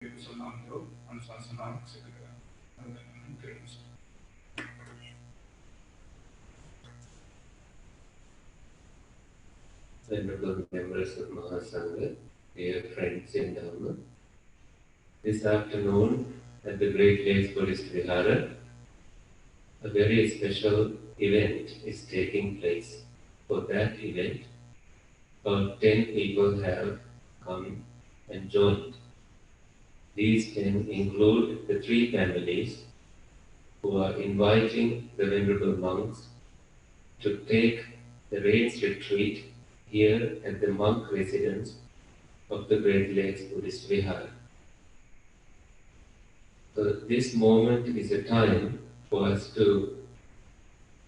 Sonando, Ansasana, etc. And then dreams. Venerable members of Mahasangha, dear friends in Dharma, this afternoon at the Great Lakes Buddhist Vihara, a very special event is taking place. For that event, about 10 people have come and joined. These 10 include the three families who are inviting the Venerable monks to take the rains retreat here at the monk residence of the Great Lakes Buddhist Vihara. So this moment is a time for us to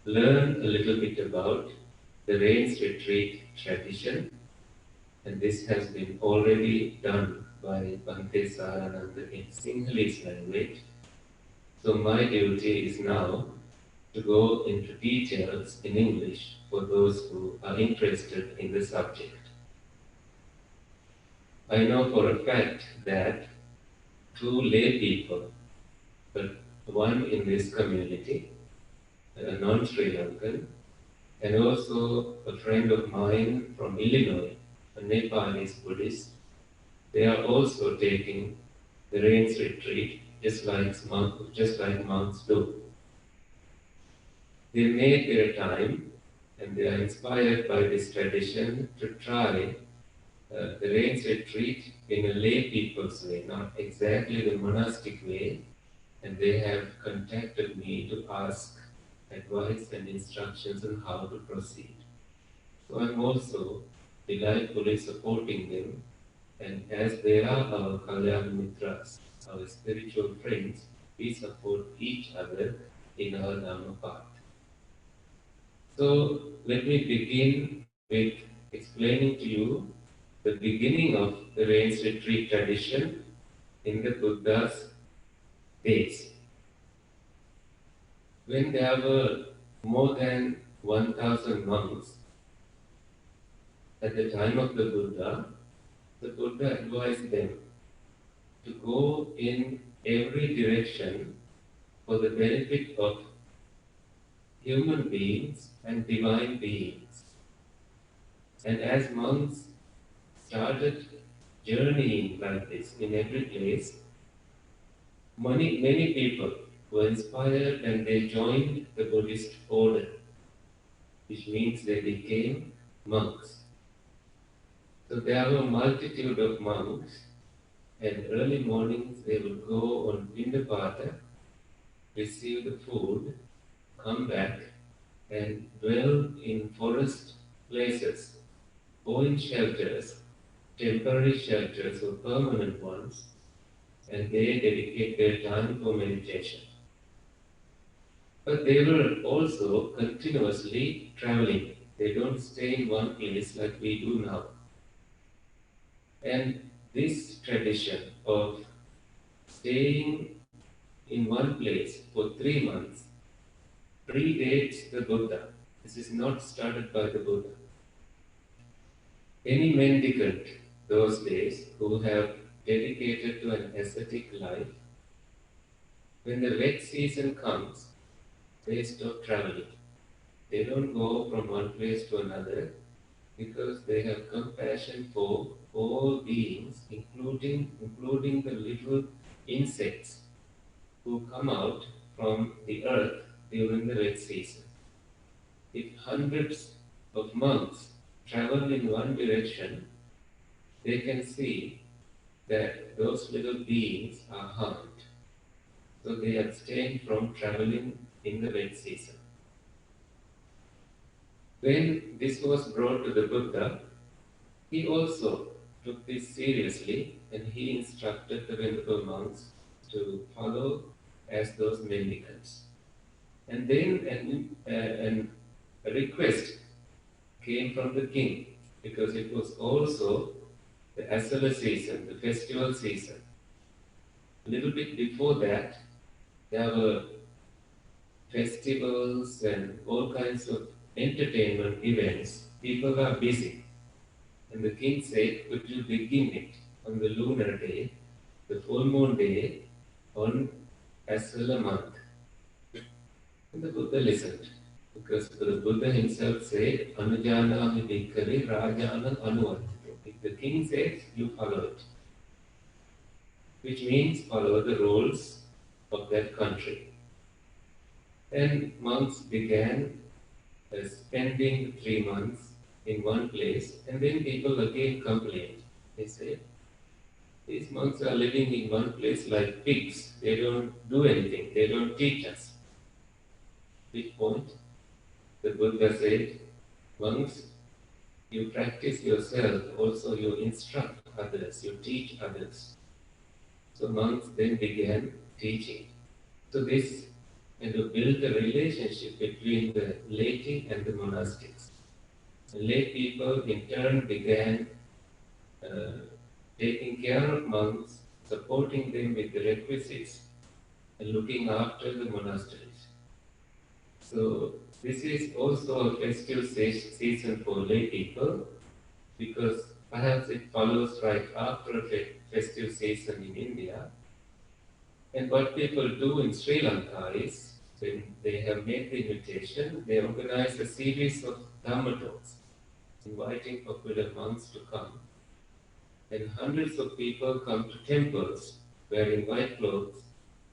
learn a little bit about the rains retreat tradition, and this has been already done by Bhante Sarananda in Sinhalese language. So my duty is now to go into details in English for those who are interested in the subject. I know for a fact that two lay people, but one in this community, a non-Sri Lankan, and also a friend of mine from Illinois, a Nepalese Buddhist, they are also taking the rains retreat just like monks do. They made their time and they are inspired by this tradition to try the rains retreat in a lay people's way, not exactly the monastic way, and they have contacted me to ask advice and instructions on how to proceed. So I'm also delightfully supporting them, and as they are our Kalyana Mitras, our spiritual friends, we support each other in our Dhamma path. So let me begin with explaining to you the beginning of the rains retreat tradition in the Buddha's days. When there were more than 1,000 monks at the time of the Buddha advised them to go in every direction for the benefit of human beings and divine beings. And as monks started journeying like this in every place, many people were inspired and they joined the Buddhist order, which means they became monks. So there were a multitude of monks, and early mornings they would go on Pindapata, receive the food, come back and dwell in forest places, or in shelters, temporary shelters or permanent ones, and they dedicate their time for meditation. But they were also continuously traveling. They don't stay in one place like we do now. And this tradition of staying in one place for 3 months predates the Buddha. This is not started by the Buddha. Any mendicant those days who have dedicated to an ascetic life, when the wet season comes, they stop traveling. They don't go from one place to another because they have compassion for all beings, including the little insects who come out from the earth during the wet season. If hundreds of monks travel in one direction, they can see that those little beings are harmed. So they abstain from traveling in the wet season. When this was brought to the Buddha, he also took this seriously and he instructed the Venerable monks to follow as those mendicants. And then a request came from the king because it was also the Asala season, the festival season. A little bit before that, there were festivals and all kinds of entertainment events. People are busy. And the king said, could you begin it on the lunar day the full moon day on Aswala month. And the Buddha listened, because the Buddha himself said, Anujanami Bhikkhave Rajana Anuvartito. If the king says, you follow it. Which means follow the rules of that country. And monks began spending 3 months in one place, and then people again complained. They said, these monks are living in one place like pigs. They don't do anything. They don't teach us. Which point? The Buddha said, monks, you practice yourself, also you instruct others, you teach others. So monks then began teaching. So this kind of built a relationship between the laity and the monastics. The lay people in turn began taking care of monks, supporting them with the requisites, and looking after the monasteries. So this is also a festive season for lay people, because perhaps it follows right after a festive season in India. And what people do in Sri Lanka is, when they have made the invitation, they organize a series of Dhamma talks, inviting popular monks to come. And hundreds of people come to temples wearing white clothes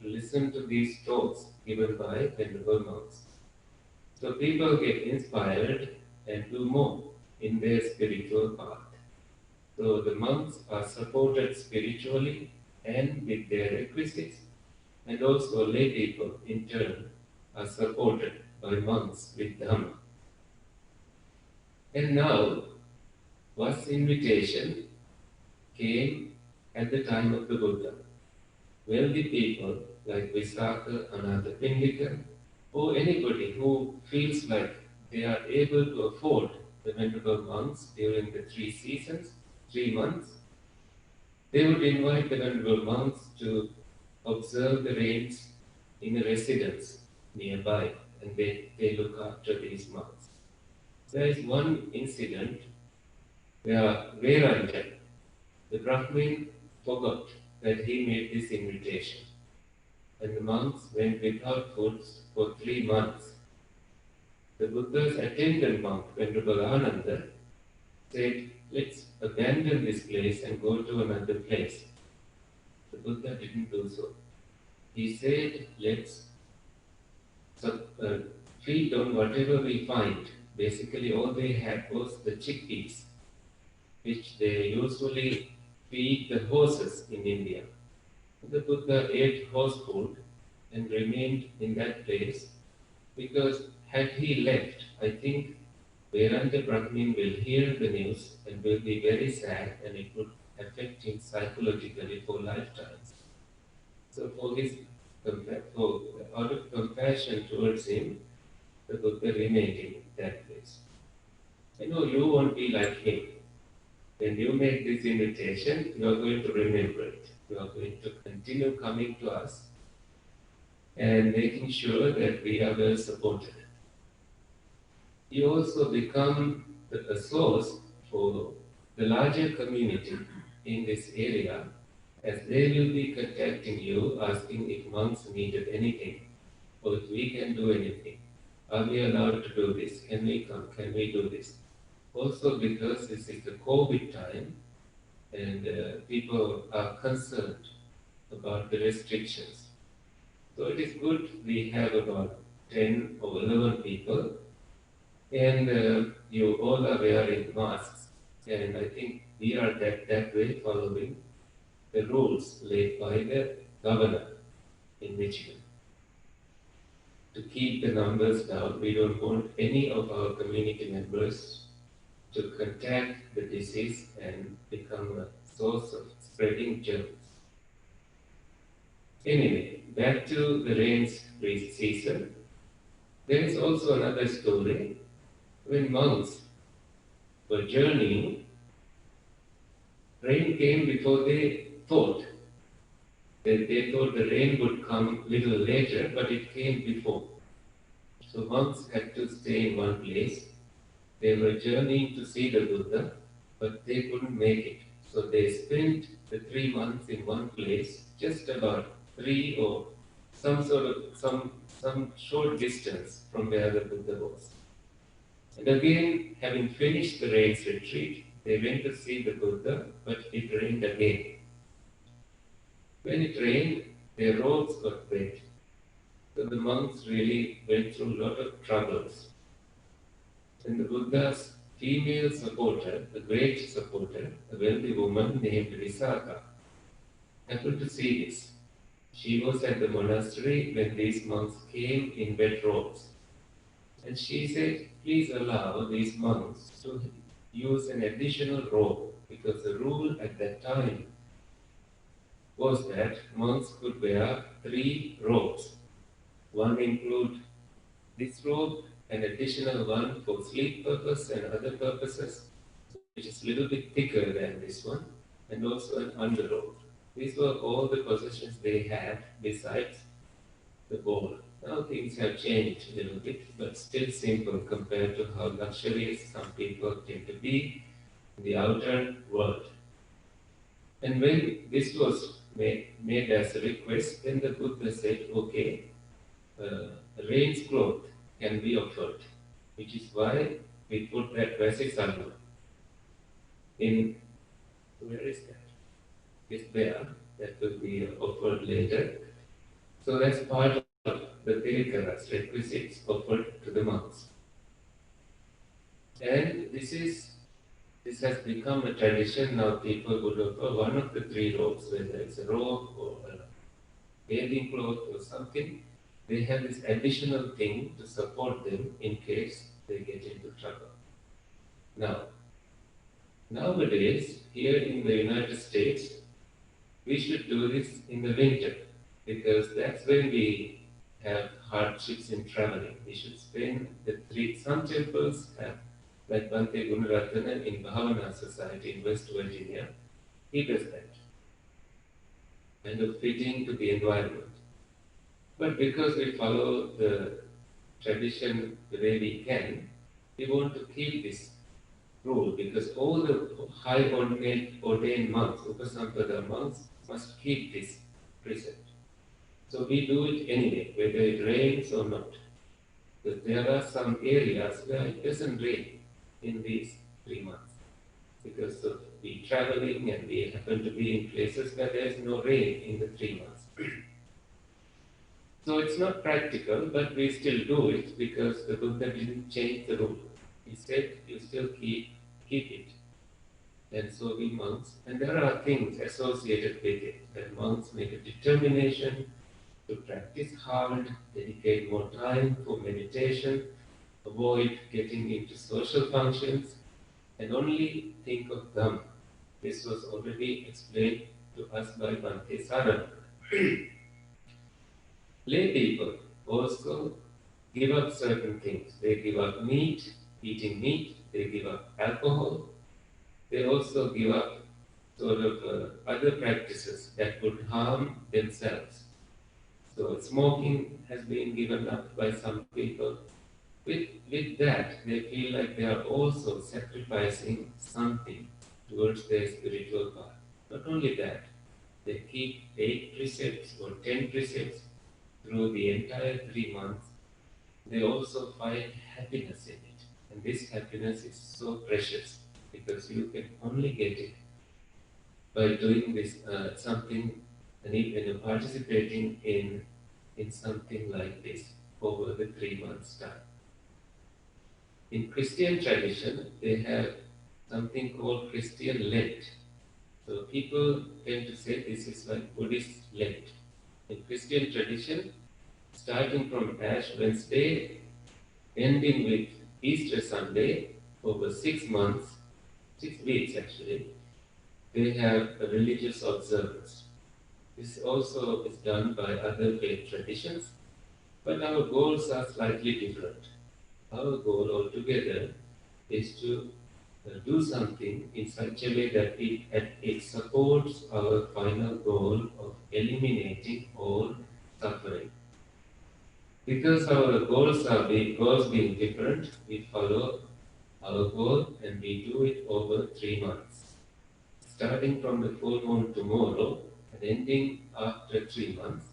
to listen to these talks given by venerable monks. So people get inspired and do more in their spiritual path. So the monks are supported spiritually and with their requisites, and also lay people in turn are supported by monks with Dhamma. And now, Va's invitation came at the time of the Buddha. Wealthy people like Visakha, Anathapindika, or anybody who feels like they are able to afford the venerable monks during the 3 seasons, 3 months, they would invite the venerable monks to observe the rains in a residence nearby, and they look after these monks. There is one incident where Veranjan, the Brahmin, forgot that he made this invitation, and the monks went without food for 3 months. The Buddha's attendant monk, Venerable Ananda, said, let's abandon this place and go to another place. The Buddha didn't do so. He said, let's feed on whatever we find. Basically, all they had was the chickpeas, which they usually feed the horses in India. The Buddha ate horse food and remained in that place, because had he left, I think Veranda Brahmin will hear the news and will be very sad, and it would affect him psychologically for lifetimes. So out of compassion towards him, the Buddha remained in that place. I know you won't be like him. When you make this invitation, you are going to remember it. You are going to continue coming to us and making sure that we are well supported. You also become a source for the larger community in this area, as they will be contacting you, asking if monks needed anything, or if we can do anything. Are we allowed to do this? Can we come? Can we do this? Also because this is the COVID time, and people are concerned about the restrictions. So it is good we have about 10 or 11 people, and you all are wearing masks. And I think we are that way following the rules laid by the governor in Michigan. To keep the numbers down, we don't want any of our community members to contact the disease and become a source of spreading germs. Anyway, back to the rains season. There is also another story. When monks were journeying, rain came before they thought. They thought the rain would come a little later, but it came before. So monks had to stay in one place. They were journeying to see the Buddha, but they couldn't make it. So they spent the 3 months in one place, just about 3 or some short distance from where the Buddha was. And again, having finished the rains retreat, they went to see the Buddha, but it rained again. When it rained, their robes got wet. So the monks really went through a lot of troubles. And the Buddha's female supporter, a great supporter, a wealthy woman named Visakha, happened to see this. She was at the monastery when these monks came in wet robes. And she said, please allow these monks to use an additional robe, because the rule at that time was that monks could wear 3 robes. One include this robe, an additional one for sleep purpose and other purposes, which is a little bit thicker than this one, and also an underrobe. These were all the possessions they had besides the bowl. Now things have changed a little bit, but still simple compared to how luxurious some people tend to be in the outer world. And when this was made as a request, then the Buddha said, okay, rain's cloth can be offered, which is why we put that Vasisalva in, where is that? It's there, that will be offered later. So that's part of the Tirikaras, requisites offered to the monks. And this has become a tradition. Now people would offer one of the 3 robes, whether it's a robe or a bathing cloth or something. They have this additional thing to support them in case they get into trouble. Now, nowadays, here in the United States, we should do this in the winter, because that's when we have hardships in traveling. We should spend some temples have, like Bhante Gunaratana in Bhavana Society in West Virginia, he does that, kind of fitting to the environment. But because we follow the tradition the way we can, we want to keep this rule, because all the high ordained monks, Upasampada monks, must keep this precept. So we do it anyway, whether it rains or not. But there are some areas where it doesn't rain in these 3 months, because of we traveling and we happen to be in places where there is no rain in the 3 months. So it's not practical, but we still do it because the Buddha didn't change the rule. He said you still keep it. And so we monks, and there are things associated with it, that monks make a determination to practice hard, dedicate more time for meditation, avoid getting into social functions, and only think of Dhamma. This was already explained to us by Bhante Sarana. Lay people also give up certain things. They give up meat, eating meat, they give up alcohol, they also give up sort of other practices that would harm themselves. So smoking has been given up by some people. With that, they feel like they are also sacrificing something towards their spiritual path. Not only that, they keep 8 precepts or 10 precepts through the entire 3 months. They also find happiness in it. And this happiness is so precious, because you can only get it by doing this something, and even participating in something like this over the 3 months' time. In Christian tradition, they have something called Christian Lent. So people tend to say this is like Buddhist Lent. In Christian tradition, starting from Ash Wednesday, ending with Easter Sunday, over 6 months, 6 weeks actually, they have a religious observance. This also is done by other faith traditions, but our goals are slightly different. Our goal altogether is to do something in such a way that it supports our final goal of eliminating all suffering. Because our goals being different, we follow our goal and we do it over 3 months. starting from the full moon tomorrow and ending after 3 months,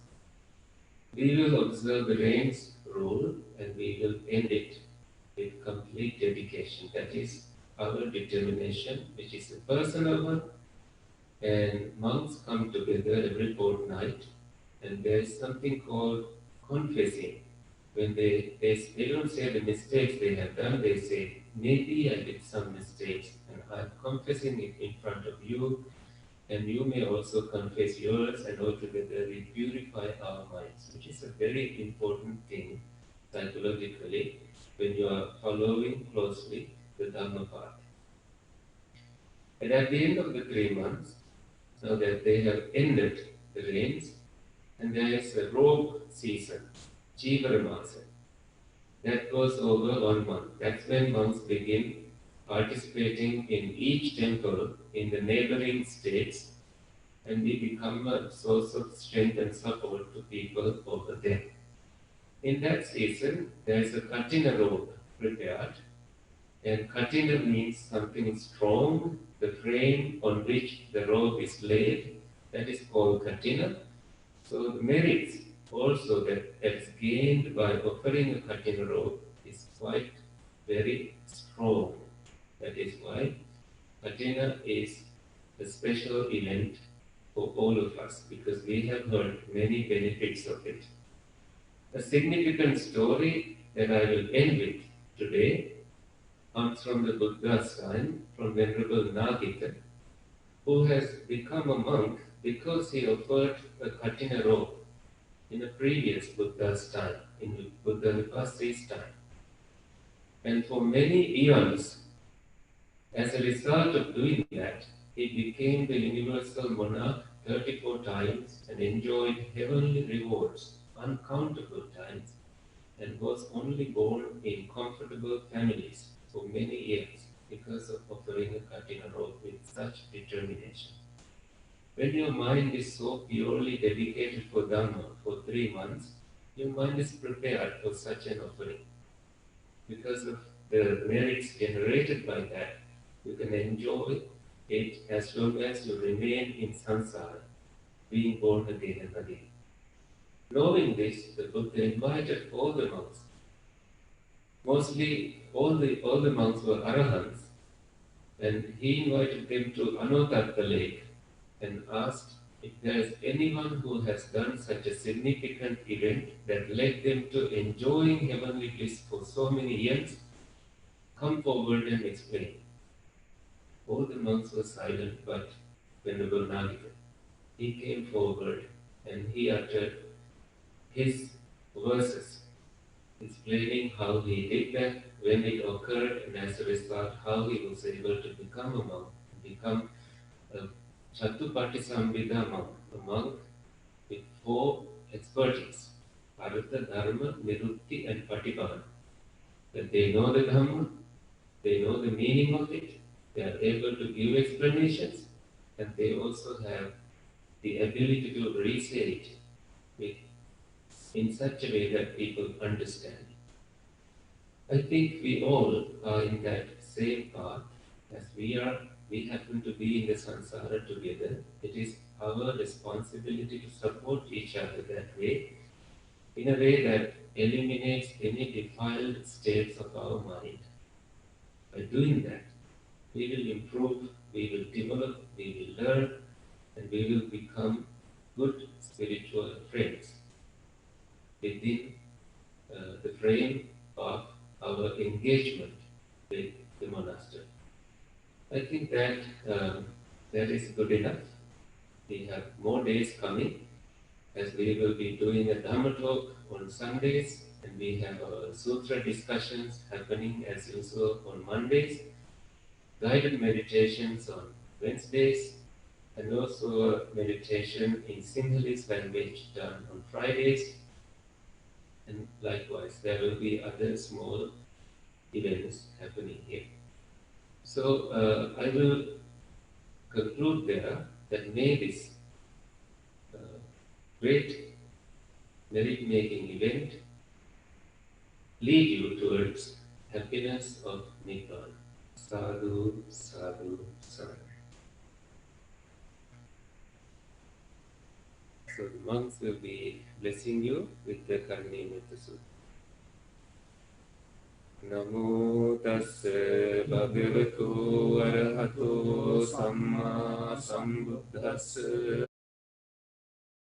we will observe the rains rule and we will end it with complete dedication. That is our determination, which is a personal one. And monks come together every fortnight, and there is something called confessing. When they don't say the mistakes they have done, they say, maybe I did some mistakes, and I'm confessing it in front of you, and you may also confess yours, and altogether we purify our minds, which is a very important thing psychologically when you are following closely the Dhamma path. And at the end of the 3 months, now that they have ended the rains, and there is a robe season, Chivaramasa. That goes over 1 month. That's when monks begin participating in each temple in the neighboring states, and we become a source of strength and support to people over there. In that season, there is a Katina robe prepared, and Katina means something strong. The frame on which the robe is laid, that is called Katina. So the merits also that is gained by offering a Katina robe is quite very strong. That is why Katina is a special event for all of us, because we have heard many benefits of it. A significant story that I will end with today comes from the Buddha's time, from Venerable Nagita, who has become a monk because he offered a Katina robe in a previous Buddha's time, in Buddha Vipassa's time. And for many eons, as a result of doing that, he became the universal monarch 34 times and enjoyed heavenly rewards uncountable times, and was only born in comfortable families for many years because of offering a Katina robe with such determination. When your mind is so purely dedicated for Dhamma for 3 months, your mind is prepared for such an offering. Because of the merits generated by that, you can enjoy it as long as you remain in samsara, being born again and again. Knowing this, the Buddha invited all the monks. Mostly all the monks were arahants, and he invited them to Anotatta lake and asked if there is anyone who has done such a significant event that led them to enjoying heavenly bliss for so many years, come forward and explain. All the monks were silent, but Venerable Nagita, he came forward and he uttered his verses, explaining how he did that, when it occurred, and as a result, how he was able to become a monk, become a Chatupattisambhida monk, a monk with 4 expertise, Artha, Dharma, Nirutti, and Patibhana. That they know the Dhamma, they know the meaning of it, they are able to give explanations, and they also have the ability to re-say it with, in such a way that people understand. I think we all are in that same path as we are. We happen to be in the samsara together. It is our responsibility to support each other that way, in a way that eliminates any defiled states of our mind. By doing that, we will improve, we will develop, we will learn, and we will become good spiritual friends within the frame of our engagement with the monastery. I think that that is good enough. We have more days coming, as we will be doing a Dhamma talk on Sundays, and we have sutra discussions happening as usual on Mondays, guided meditations on Wednesdays, and also a meditation in Sinhalese language done on Fridays. And likewise, there will be other small events happening here. So I will conclude there that may this great merit-making event lead you towards happiness of Nibbana. Sadhu, sadhu, sadhu. So the monks will be blessing you with the Karnimetta Sutta. Namo tassa bhagavato arahato samma sambuddhassa